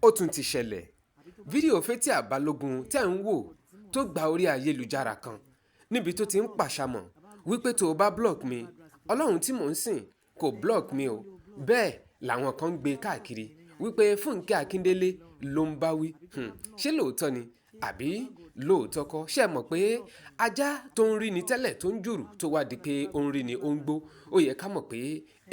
ó tún ti ṣẹlẹ̀. Fídíò Fathia Balogun tẹ́ ń wò tó gba orí ayélujára kan níbi tó ti ń pàṣàmọ̀ wípé tó o bá block mi, Ọlọ́run tí mò ń sìn kò block mi o. Bẹ́ẹ̀ làwọn kan ń gbé káàkiri wípé Funke Akindele ló ń bá wí. Ṣé lóòótọ́ ni? Àbí lóòótọ́ kọ́? Ṣé ẹ mọ̀ pé ajá tó ń rí ni tẹ́lẹ̀ tó ń jùrù tó wá di pé ó ń rí ni ó ń gbó? Ó yẹ ká mọ̀ pé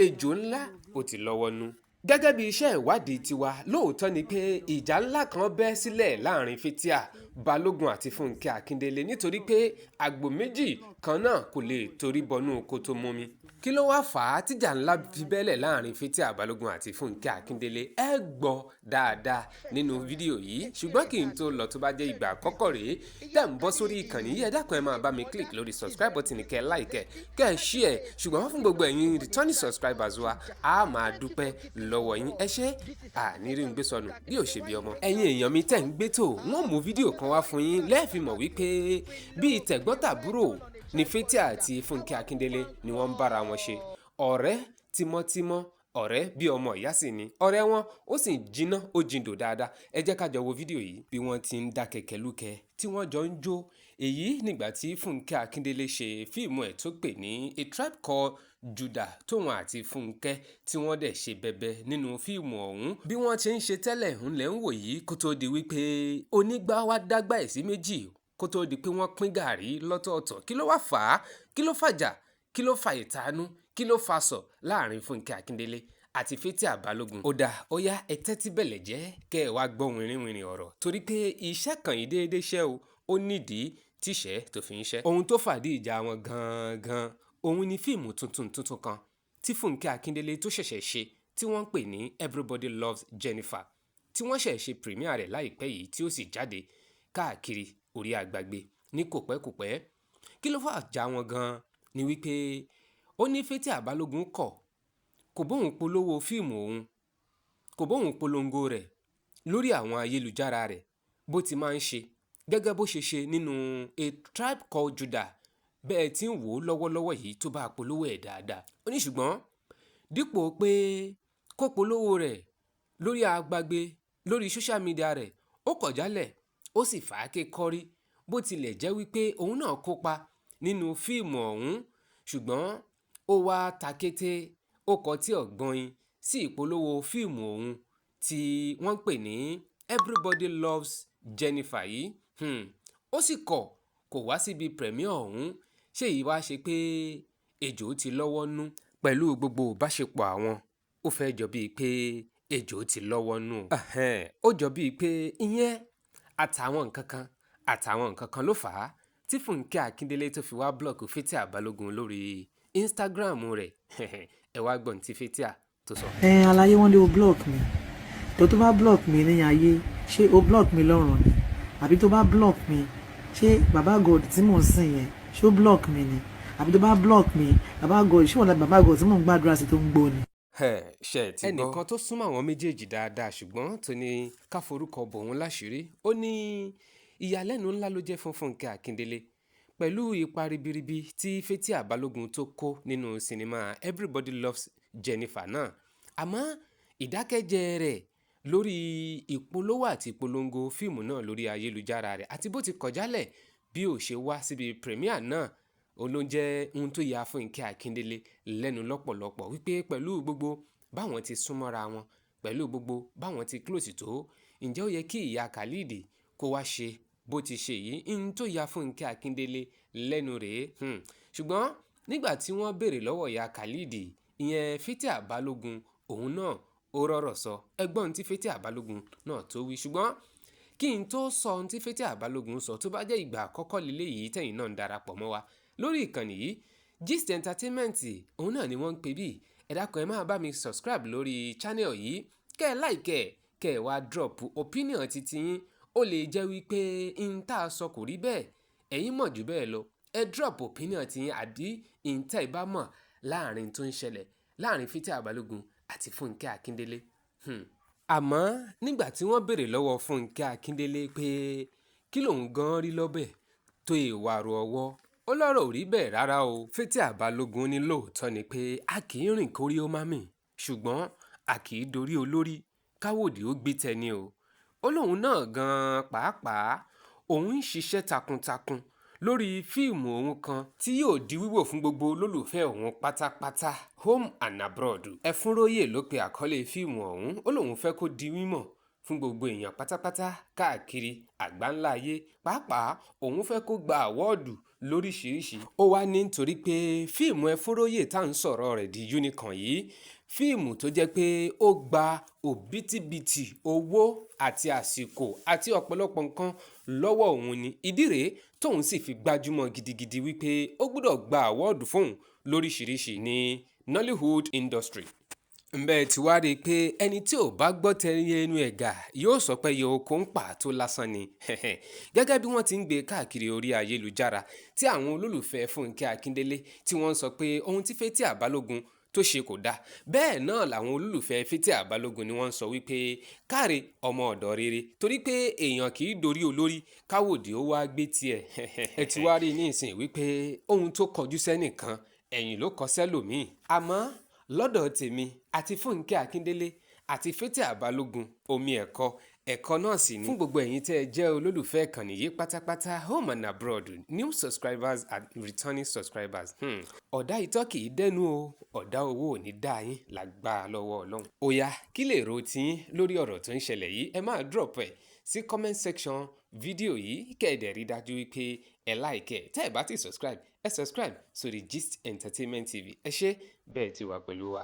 ejò ńlá ó ti lọ́wọ́ nú. Gẹ́gẹ́ bí iṣẹ́ ìwádìí tiwa, lóòótọ́ ni pé ìjà ńlá kan bẹ́ sílẹ̀ láàrin Fathia Balogun àti Funke Akindele nítorí pé àgbò méjì kan náà kò lè torí bọnú kòtò mumi. Kí ló wá fà á tíjà ńlá fi bẹ́lẹ̀ láàrin Fathia Balogun àti Funke Akindele? Ẹ gbọ́ dáadáa nínú fídíò yìí. Ṣùgbọ́n kí n tó lọ, tó bá jẹ́ ìgbà àkọ́kọ́ rèé tẹ́ ń bọ́ sórí ìkànnì yìí, ẹ dákun ẹ máa bá mi click lórí subscribe button kẹ́ like kẹ́ share. Ṣùgbọ́n fún gbogbo ẹ̀yin returning subscribers wa, a máa dúpẹ́ lọ́wọ́ yín. Ẹ ṣé àníri ń gbé sọnù bí ò ṣe bí ọmọ. Ẹ̀yin èèyàn mi tẹ́ ń gbé tò, wọ́n mú fídíò kan wá fún yín lẹ́ẹ̀fi mọ̀ wípé bíi tẹ̀gbọ́ntàbúrò ni Fathia àti Funke Akindele ni wọ́n ń bára wọn ṣe. Ọ̀rẹ́ tímọ́tímọ́, ọ̀rẹ́ bí ọmọ ìyá sì ni. Ọ̀rẹ́ wọn ó sì jiná ó jindò dáadáa. Ẹ jẹ́ ká jọ wo fídíò yìí bí wọ́n ti ń dá kẹ̀kẹ́ lúkẹ́ tí wọ́n jọ ń jó. Èyí nígbà tí Funke Akindele ṣe fíìmù ẹ̀ tó pè ní A Tribe Called Judah tóun àti Funke tí wọ́n dẹ̀ ṣe bẹbẹ nínú fíìmù ọ̀hún. Bí wọ́n ti ń ṣe tẹ́lẹ̀ ńlẹ̀ ń wò yìí kó tó di wípé onígbà wá dágbà ẹ̀ sí méjì kó tó di pé wọ́n pín gàrí lọ́tọ̀ọ̀tọ̀. Kí ló wá fà á? Kí ló fàjà? Kí ló fa ìtanú? Kí ló fa sọ̀ láàrin Funke Akindele àti Fathia Balogun? Ó dáa, ó yá ẹ tẹ́tí bẹ̀lẹ̀ jẹ́ kẹ́ ẹ wá gbọ́ wìnrìnwìnrìn ọ̀rọ̀ torí pé iṣẹ́ kan yìí déédéé ṣẹ́ o, ó nídìí tíṣẹ́ tó fi ń ṣẹ́. Ohun tó fàdí ìjà wọn gangan òun ni fíìmù tuntun kan tí Funke Akindele tó ṣẹ̀ṣẹ̀ ṣe tí wọ́n ń pè ní Everybody Loves Jennifer tí wọ́n ṣẹ̀ ṣe premiere rẹ̀ láìpẹ́ yìí tí ó sì jáde káàkiri orí àgbàgbé ní kòpẹ́kòpẹ́. Kí ló fà já wọn gan ni wípé ó ní Fathia Balogun kò bóun polówó fíìmù òun, kò bóun polongo rẹ̀ lórí àwọn ayélujára rẹ̀ bó ti máa ń ṣe gẹ́gẹ́ bó ṣe ṣe nínú A Tribe Called Judah. Bẹ́ẹ̀ tí ń wò ó lọ́wọ́lọ́wọ́ yìí tó bá polówó ẹ̀ dáadáa. Ó ní ṣùgbọ́n dípò pé kó polówó rẹ̀ lórí àgbàgbé lórí social media rẹ̀, ó kọ̀ jálẹ̀ ó sì fà á ké kọ́rí bó tilẹ̀ jẹ́ wípé òun náà kópa nínú fíìmù ọ̀hún. Ṣùgbọ́n ó wá takété ó kọ tí ọ̀gbọ́n sí ìpolówó fíìmù ọ̀hún tí wọ́n pè ní Everybody Loves Jennifer yìí. Ó sì kò wá síbi premiere ọ̀hún. Ṣé èyí wá ṣe pé ejò ti lọ́wọ́ nú? Pẹ̀lú gbogbo ìbáṣepọ̀ àwọn, ó fẹ́ jọ bíi pé ejò ti lọ́wọ́ nú. Ó jọ bíi pé ìyẹn àtàwọn nǹkan kan ló fà á tí Funke Akindele tó fi wá blọ́ọ̀kì Fathia Balogun lórí Instagram rẹ̀. Ẹ wá gbọ́n tí Fathia tó sọ. Aláyé wọn lé o block mi. Tó bá block mi ní ayé, ṣé o block mi lọ́run ni? Àbí tó bá block mi, ṣé bàbá God tí mò ń sìn yẹn ṣé ó block mi ni? Àbí tó bá block mi, bàbá God ṣé wọ́n la bàbá God tí mò ń gbàdúrà sí tó ń gbọ́ ni? Ṣé ti gbọ́? Ẹnìkan tó súnmọ́ àwọn méjèèjì dáadáa ṣùgbọ́n tó ní ká forúkọ bò wọ́n láṣìírí. Ó ní ìyàlẹ́nu ńlá ló jẹ́ fún Funke Akindele pẹ̀lú ipa ribiribi tí Fathia Balogun tó kó nínú sinimá Everybody Loves Jennifer náà. Àmọ́ ìdákẹ́jẹ́ rẹ̀ lórí ìpolówó àti ìpolongo fíìmù náà lórí ayélujára rẹ̀ àti bó ti kọjálẹ̀ bí ó ṣe wá síbi premiere náà ló jẹ́ ohun tó ya Funke Akindele lẹ́nu lọ́pọ̀lọpọ̀ wípé pẹ̀lú gbogbo báwọn ti súnmọ́ra wọn, pẹ̀lú gbogbo báwọn ti close tó, ǹjẹ́ ó yẹ kí ìyá Khalid kó wá ṣe bó ti ṣe yìí? Ohun tó ya Funke Akindele lẹ́nu rèé. Ṣùgbọ́n nígbà tí wọ́n béèrè lọ́wọ́ ìyá Khalid, ìyẹn Fathia Balogun, òun náà ó rọ̀rọ̀ sọ. Ẹgbọ́n tí Fathia Balogun náà tó wí. Ṣùgbọ́n kí n tó sọ ohun tí Fathia Balogun sọ, tó bá jẹ́ ìgbà àkọ́kọ́ lélẹ́yìí tẹ̀yin náà ń darapọ̀ mọ́ wa lórí ìkànnì yìí, Gist Entertainment òun náà ni wọ́n ń pè bí. Ẹ dákun ẹ máa bá mi subscribe lórí channel yìí, kẹ́ ẹ like kẹ́ ẹ wá drop opinion titi yín. Ó lè jẹ́ wípé n tá a sọ kò rí bẹ́ẹ̀, ẹ̀yin mọ̀ jù bẹ́ẹ̀ lọ. Ẹ drop opinion ti yín àbí n tẹ́ ẹ bá mọ̀ láàrin tó ń ṣẹlẹ̀ láàrin Fathia Balogun àti Funke Akindele. Àmọ́ nígbà tí wọ́n béèrè lọ́wọ́ Funke Akindele pé kí lòun gan rí lọ́bẹ̀ tó ìwàrò ọwọ́, ó lọ́rọ̀ ò rí bẹ́ẹ̀ rárá o. Fathia Balogun ní lóòótọ́ ni pé a kì í rìn kórí ó má mì, ṣùgbọ́n a kì í dorí olórí káwòdì ó gbé tẹni o. ó lóun náà gan-an pàápàá òun ń ṣiṣẹ́ takuntakun lórí fíìmù òun kan tí yóò di wíwò fún gbogbo olólùfẹ́ òun pátápátá home and abroad. Ẹfúnróyè ló pe àkọlé fíìmù ọ̀hún. Ó lóun fẹ́ kó di mímọ̀ fún gbogbo èèyàn pátápátá káàkiri àgbáńlá ayé, pàápàá òun fẹ́ kó gba àwọ́ọ̀dù lóríṣiríṣi. Ó wá ní nítorí pé fíìmù Ẹfúnróyè tá à ń sọ̀rọ̀ rẹ̀ di unicorn yìí, fíìmù tó jẹ́ pé ó gba òbítíbitì owó àti àsìkò àti ọ̀pọ̀lọpọ̀ nǹkan lọ́wọ́ òun ni. Ìdí rèé tóun sì fi gbájúmọ́ gidigidi wípé ó gbọ́dọ̀ gba àwọ́ọ̀dù fóun lóríṣiríṣi ní Nollywood industry. Ǹbẹ́ ti wá rí i pé ẹni tí ò bá gbọ́ tẹ̀yẹ ẹnu ẹ̀gà yóò sọ pé yẹ oko ń pàtó lásán ni. Gẹ́gẹ́ bí wọ́n ti ń gbé káàkiri orí ayélujára tí àwọn olólùfẹ́ Funke Akindele tí wọ́n sọ pé ohun tí Fathia Balogun tó ṣe kò dáa, bẹ́ẹ̀ náà làwọn olólùfẹ́ Fathia Balogun ni wọ́n sọ wípé káre ọmọ ọ̀dọ̀ rere, torí pé èèyàn kì í dorí olórí káwòdì ó wá gbé tiẹ̀. Ẹ ti wá rí ní ìsìn wípé ohun tó kọjú sẹ́nìkan ẹ̀yìn ló kọ sẹ́lòmíì. Àmọ́ lọ́dọ̀ tèmi àti Funke Akindele àti Fathia Balogun omi ẹ̀kọ́ náà sì ni fún gbogbo ẹ̀yin tẹ́ ẹ jẹ́ olólùfẹ́ ìkànnì yìí pátápátá home and abroad, new subscribers and returning subscribers. Ọ̀dà ìtọ́ kì í dẹ́nu o, ọ̀dà owó ò ní dá yín lágbára lọ́wọ́ Ọlọ́run. Ó yá kí lè ro tiyín lórí ọ̀rọ̀ tó ń ṣẹlẹ̀ yìí, ẹ máa drop ẹ̀ sí comment section fídíò yìí kẹ́ẹ̀dẹ̀ rí dájú wípé ẹ like ẹ̀. Tẹ́ ẹ bá ti subscribe, ẹ subscribe sórí Gist Entertainment TV. Ẹ ṣé bẹ́ẹ̀ ti wà pẹ̀lú wa.